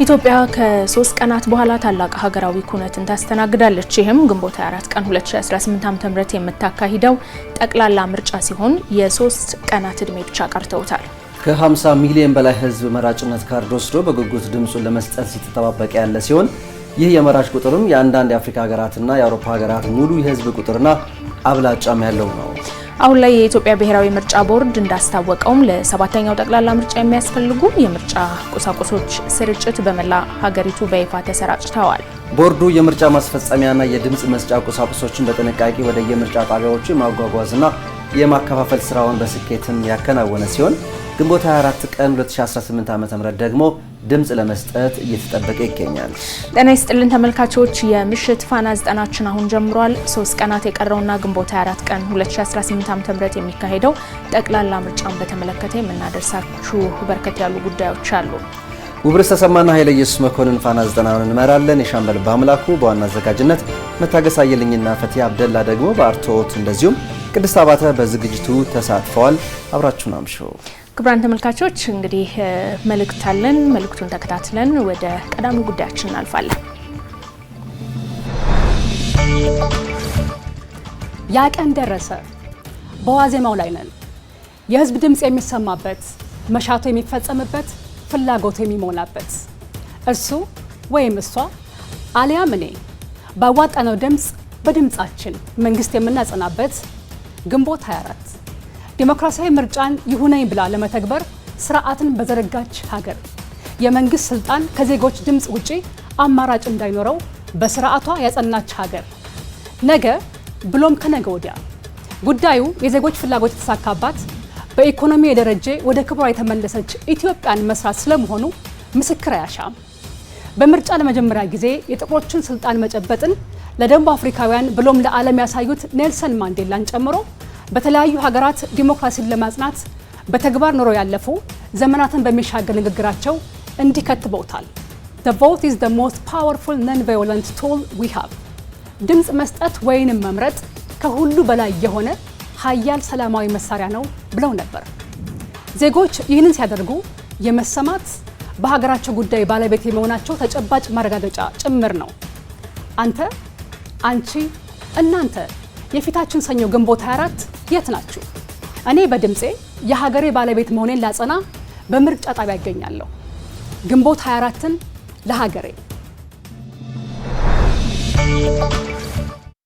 ኢትዮጵያ ከ3 ቀናት በኋላ ታላቅ ሀገራዊ ኩነትን ታስተናግዳለች። ይህም ግንቦት 24 ቀን 2018 ዓ.ም የምታካሂደው ጠቅላላ ምርጫ ሲሆን የ3 ቀናት እድሜ ብቻ ቀርተውታል። ከ50 ሚሊዮን በላይ ህዝብ መራጭነት ካርድ ወስዶ በጉጉት ድምጹን ለመስጠት ሲተጠባበቅ ያለ ሲሆን ይህ የመራጭ ቁጥርም የአንዳንድ የአፍሪካ ሀገራትና የአውሮፓ ሀገራት ሙሉ የህዝብ ቁጥርና አብላጫም ያለው ነው። አሁን ላይ የኢትዮጵያ ብሔራዊ ምርጫ ቦርድ እንዳስታወቀውም ለ7ኛው ጠቅላላ ምርጫ የሚያስፈልጉ የምርጫ ቁሳቁሶች ስርጭት በመላ ሀገሪቱ በይፋ ተሰራጭተዋል። ቦርዱ የምርጫ ማስፈጸሚያና የድምጽ መስጫ ቁሳቁሶችን በጥንቃቄ ወደ የምርጫ ጣቢያዎቹ የማጓጓዝና የማከፋፈል ስራውን በስኬትም ያከናወነ ሲሆን ግንቦት 24 ቀን 2018 ዓ.ም ደግሞ ድምጽ ለመስጠት እየተጠበቀ ይገኛል። ጤና ይስጥልን ተመልካቾች፣ የምሽት ፋና ዘጠናችን አሁን ጀምሯል። 3 ቀናት የቀረውና ግንቦት 24 ቀን 2018 ዓ.ም የሚካሄደው ጠቅላላ ምርጫን በተመለከተ የምናደርሳችሁ በርከት ያሉ ጉዳዮች አሉ። ውብርስ ተሰማና ኃይለ ኢየሱስ መኮንን ፋና ዘጠናውን እንመራለን። የሻምበል ባምላኩ በዋና አዘጋጅነት፣ መታገስ አየልኝና ፈቲያ አብደላ ደግሞ በአርቶት እንደዚሁም ቅድስት አባተ በዝግጅቱ ተሳትፈዋል። አብራችሁን አምሹ። ክቡራን ተመልካቾች እንግዲህ መልእክት አለን። መልእክቱን ተከታትለን ወደ ቀዳሚ ጉዳያችን እናልፋለን። ያ ቀን ደረሰ። በዋዜማው ላይ ነን። የህዝብ ድምጽ የሚሰማበት፣ መሻቱ የሚፈጸምበት፣ ፍላጎቱ የሚሞላበት እርሱ ወይም እሷ አሊያም እኔ ባዋጣነው ድምጽ በድምጻችን መንግስት የምናጸናበት ግንቦት 24 ዲሞክራሲያዊ ምርጫን ይሁነኝ ብላ ለመተግበር ስርዓትን በዘረጋች ሀገር የመንግስት ስልጣን ከዜጎች ድምጽ ውጪ አማራጭ እንዳይኖረው በስርዓቷ ያጸናች ሀገር ነገ ብሎም ከነገ ወዲያ ጉዳዩ የዜጎች ፍላጎት የተሳካባት በኢኮኖሚ የደረጀ ወደ ክብሯ የተመለሰች ኢትዮጵያን መስራት ስለመሆኑ ምስክር አያሻም። በምርጫ ለመጀመሪያ ጊዜ የጥቁሮችን ስልጣን መጨበጥን ለደቡብ አፍሪካውያን ብሎም ለዓለም ያሳዩት ኔልሰን ማንዴላን ጨምሮ በተለያዩ ሀገራት ዲሞክራሲን ለማጽናት በተግባር ኖሮ ያለፉ ዘመናትን በሚሻገር ንግግራቸው እንዲከትበውታል። The vote is the most powerful non-violent tool we have. ድምጽ መስጠት ወይንም መምረጥ ከሁሉ በላይ የሆነ ሀያል ሰላማዊ መሳሪያ ነው ብለው ነበር። ዜጎች ይህንን ሲያደርጉ የመሰማት በሀገራቸው ጉዳይ ባለቤት የመሆናቸው ተጨባጭ ማረጋገጫ ጭምር ነው። አንተ፣ አንቺ፣ እናንተ የፊታችን ሰኞ ግንቦት 24 የት ናችሁ? እኔ በድምጼ የሀገሬ ባለቤት መሆኔን ላጸና በምርጫ ጣቢያ ያገኛለሁ። ግንቦት 24ን ለሀገሬ